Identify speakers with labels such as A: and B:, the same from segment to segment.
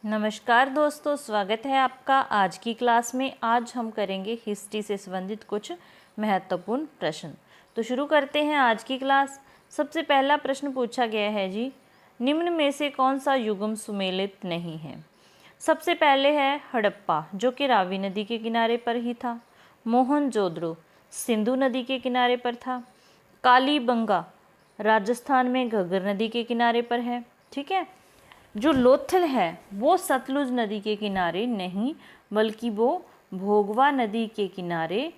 A: नमस्कार दोस्तों, स्वागत है आपका आज की क्लास में। आज हम करेंगे हिस्ट्री से संबंधित कुछ महत्वपूर्ण प्रश्न। तो शुरू करते हैं आज की क्लास। सबसे पहला प्रश्न पूछा गया है जी, निम्न में से कौन सा युग्म सुमेलित नहीं है। सबसे पहले है हड़प्पा, जो कि रावी नदी के किनारे पर ही था। मोहनजोदड़ो सिंधु नदी के किनारे पर था। कालीबंगा राजस्थान में घग्गर नदी के किनारे पर है। ठीक है। जो लोथल है वो सतलुज नदी के किनारे नहीं, बल्कि वो भोगवा नदी के किनारे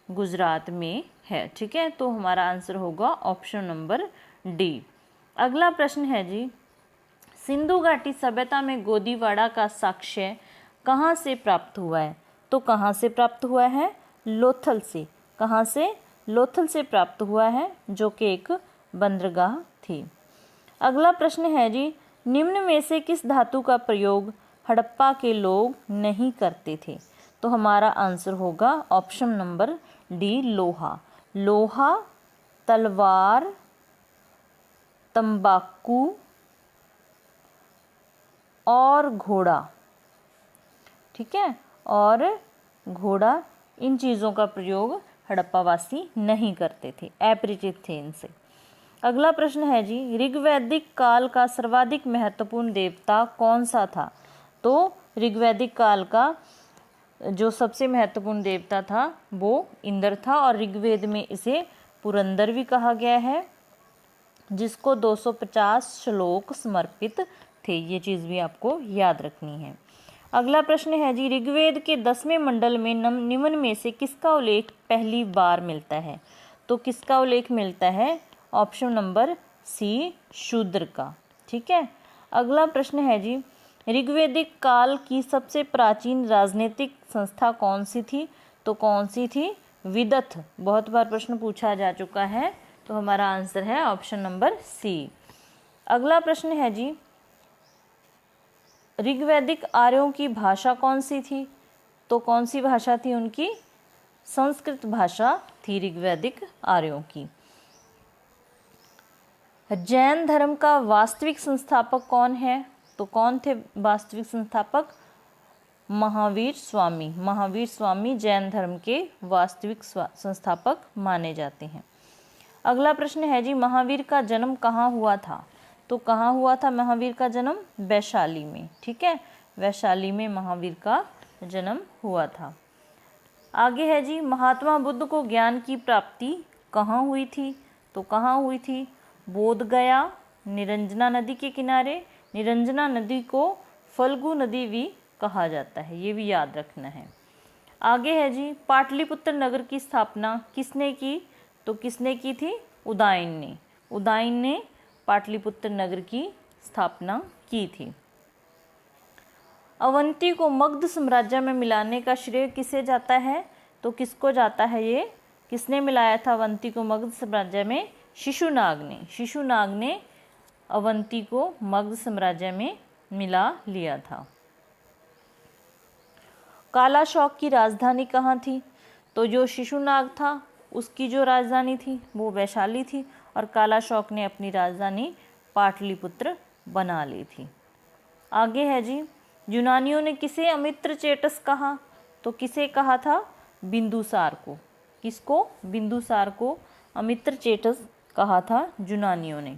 A: गुजरात में है। ठीक है, तो हमारा आंसर होगा ऑप्शन नंबर डी। अगला प्रश्न है जी, सिंधु घाटी सभ्यता में गोदीवाड़ा का साक्ष्य कहाँ से प्राप्त हुआ है। तो कहाँ से प्राप्त हुआ है? लोथल से। कहाँ से? लोथल से प्राप्त हुआ है, जो कि एक बंदरगाह थी। अगला प्रश्न है जी, निम्न में से किस धातु का प्रयोग हड़प्पा के लोग नहीं करते थे। तो हमारा आंसर होगा ऑप्शन नंबर डी, लोहा। लोहा, तलवार, तंबाकू और घोड़ा। ठीक है, और घोड़ा, इन चीज़ों का प्रयोग हड़प्पावासी नहीं करते थे, अपरिचित थे इनसे। अगला प्रश्न है जी, ऋग्वैदिक काल का सर्वाधिक महत्वपूर्ण देवता कौन सा था। तो ऋग्वैदिक काल का जो सबसे महत्वपूर्ण देवता था वो इंद्र था, और ऋग्वेद में इसे पुरंदर भी कहा गया है, जिसको 250 श्लोक समर्पित थे। ये चीज़ भी आपको याद रखनी है। अगला प्रश्न है जी, ऋग्वेद के 10वें मंडल में निम्न में से किसका उल्लेख पहली बार मिलता है। तो किसका उल्लेख मिलता है? ऑप्शन नंबर सी, शूद्र का। ठीक है। अगला प्रश्न है जी, ऋग्वैदिक काल की सबसे प्राचीन राजनीतिक संस्था कौन सी थी। तो कौन सी थी? विदथ। बहुत बार प्रश्न पूछा जा चुका है, तो हमारा आंसर है ऑप्शन नंबर सी। अगला प्रश्न है जी, ऋग्वैदिक आर्यों की भाषा कौन सी थी। तो कौन सी भाषा थी उनकी? संस्कृत भाषा थी ऋग्वैदिक आर्यों की। जैन धर्म का वास्तविक संस्थापक कौन है। तो कौन थे वास्तविक संस्थापक? महावीर स्वामी। महावीर स्वामी जैन धर्म के वास्तविक संस्थापक माने जाते हैं। अगला प्रश्न है जी, महावीर का जन्म कहाँ हुआ था। तो कहाँ हुआ था महावीर का जन्म? वैशाली में। ठीक है, वैशाली में महावीर का जन्म हुआ था। आगे है जी, महात्मा बुद्ध को ज्ञान की प्राप्ति कहाँ हुई थी। तो कहाँ हुई थी? बोध गया, निरंजना नदी के किनारे। निरंजना नदी को फल्गु नदी भी कहा जाता है, ये भी याद रखना है। आगे है जी, पाटलिपुत्र नगर की स्थापना किसने की। तो किसने की थी? उदयन ने। उदयन ने पाटलिपुत्र नगर की स्थापना की थी। अवंती को मगध साम्राज्य में मिलाने का श्रेय किसे जाता है। तो किसको जाता है? ये किसने मिलाया था अवंती को मगध साम्राज्य में? शिशुनाग ने। शिशुनाग ने अवंती को मगध साम्राज्य में मिला लिया था। कालाशौक की राजधानी कहाँ थी। तो जो शिशुनाग था उसकी जो राजधानी थी वो वैशाली थी, और कालाशौक ने अपनी राजधानी पाटलिपुत्र बना ली थी। आगे है जी, यूनानियों ने किसे अमित्र चेटस कहा। तो किसे कहा था? बिंदुसार को। किसको? बिंदुसार को अमित्र चेटस कहा था यूनानियों ने।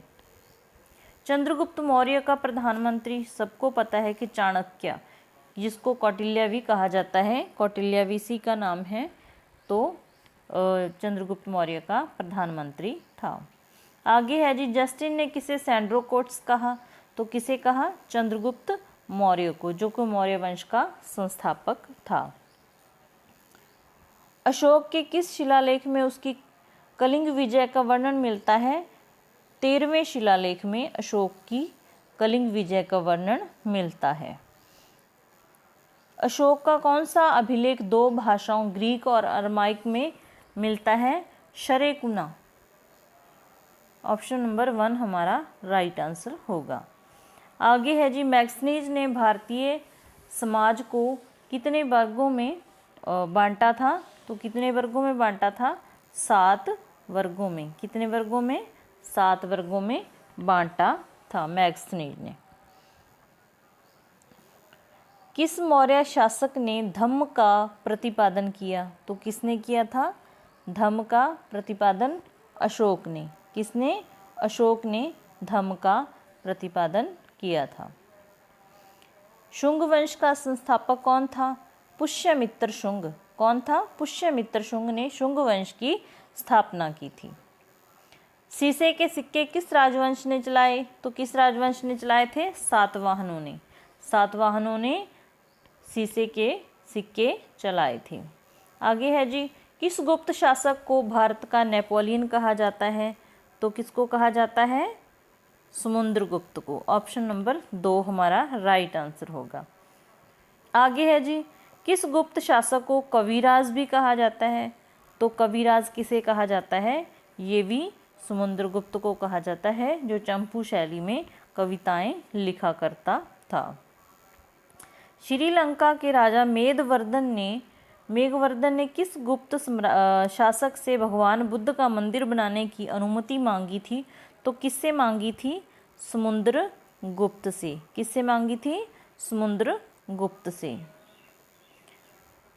A: चंद्रगुप्त मौर्य का प्रधानमंत्री सबको पता है कि चाणक्य, जिसको कौटिल्य भी कहा जाता है, कौटिल्य भी इसी का नाम है। तो चंद्रगुप्त मौर्य का प्रधानमंत्री था। आगे है जी, जस्टिन ने किसे सैंड्रोकोट्स कहा। तो किसे कहा? चंद्रगुप्त मौर्य को, जो कि मौर्य वंश का संस्थापक था। अशोक के किस शिलालेख में उसकी कलिंग विजय का वर्णन मिलता है। 13वें शिलालेख में अशोक की कलिंग विजय का वर्णन मिलता है। अशोक का कौन सा अभिलेख 2 भाषाओं ग्रीक और अरमाइक में मिलता है? शरेकुना। ऑप्शन नंबर 1 हमारा राइट आंसर होगा। आगे है जी, मैक्सनीज ने भारतीय समाज को कितने वर्गों में बांटा था। तो कितने वर्गों में बांटा था? 7 वर्गों में। कितने वर्गों में? 7 वर्गों में बांटा था मैक्सनीज ने। किस मौर्य शासक ने धम्म का प्रतिपादन किया? तो किसने किया था धम्म का प्रतिपादन? अशोक ने। किसने? अशोक ने धम्म का प्रतिपादन किया था। शुंग वंश का संस्थापक कौन था? पुष्यमित्र शुंग। कौन था? पुष्यमित्र शुंग ने शुंग वंश की स्थापना की थी। सीसे के सिक्के किस राजवंश ने चलाए? तो किस राजवंश ने चलाए थे? सातवाहनों ने। सातवाहनों ने सीसे के सिक्के चलाए थे। आगे है जी, किस गुप्त शासक को भारत का नेपोलियन कहा जाता है? तो किसको कहा जाता है? समुद्रगुप्त को। ऑप्शन नंबर 2 हमारा राइट आंसर होगा। आगे है जी, किस गुप्त शासक को कविराज भी कहा जाता है? तो कविराज किसे कहा जाता है? ये भी समुद्रगुप्त को कहा जाता है, जो चंपू शैली में कविताएं लिखा करता था। श्रीलंका के राजा मेघवर्धन ने किस गुप्त शासक से भगवान बुद्ध का मंदिर बनाने की अनुमति मांगी थी? तो किससे मांगी थी? समुद्रगुप्त से। किससे मांगी थी? समुद्रगुप्त से।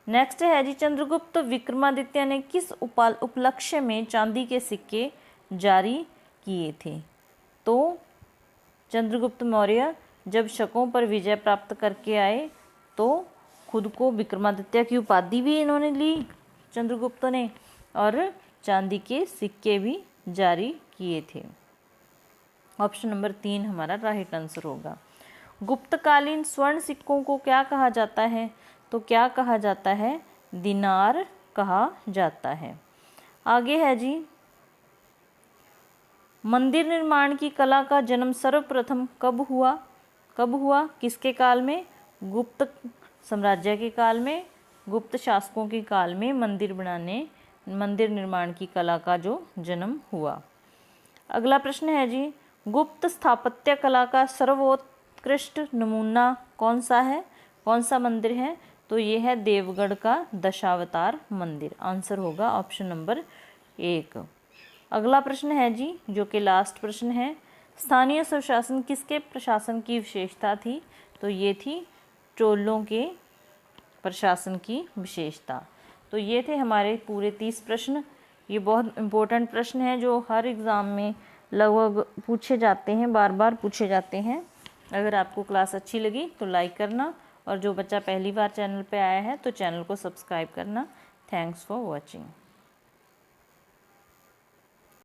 A: नेक्स्ट है जी, चंद्रगुप्त विक्रमादित्य ने किस उपलक्ष्य में चांदी के सिक्के जारी किए थे? तो चंद्रगुप्त मौर्य जब शकों पर विजय प्राप्त करके आए तो खुद को विक्रमादित्य की उपाधि भी इन्होंने ली चंद्रगुप्त ने, और चांदी के सिक्के भी जारी किए थे। ऑप्शन नंबर 3 हमारा राइट आंसर होगा। गुप्तकालीन स्वर्ण सिक्कों को क्या कहा जाता है? तो क्या कहा जाता है? दिनार कहा जाता है। आगे है जी, मंदिर निर्माण की कला का जन्म सर्वप्रथम कब हुआ? कब हुआ? किसके काल में? गुप्त साम्राज्य के काल में, गुप्त शासकों के काल में मंदिर निर्माण की कला का जो जन्म हुआ। अगला प्रश्न है जी, गुप्त स्थापत्य कला का सर्वोत्कृष्ट नमूना कौन सा है? कौन सा मंदिर है? तो ये है देवगढ़ का दशावतार मंदिर। आंसर होगा ऑप्शन नंबर 1। अगला प्रश्न है जी, जो कि लास्ट प्रश्न है, स्थानीय स्वशासन किसके प्रशासन की विशेषता थी? तो ये थी चोलों के प्रशासन की विशेषता। तो ये थे हमारे पूरे 30 प्रश्न। ये बहुत इम्पोर्टेंट प्रश्न हैं जो हर एग्ज़ाम में लगभग पूछे जाते हैं, बार बार पूछे जाते हैं। अगर आपको क्लास अच्छी लगी तो लाइक करना, और जो बच्चा पहली बार चैनल पे आया है तो चैनल को सब्सक्राइब करना। Thanks for watching.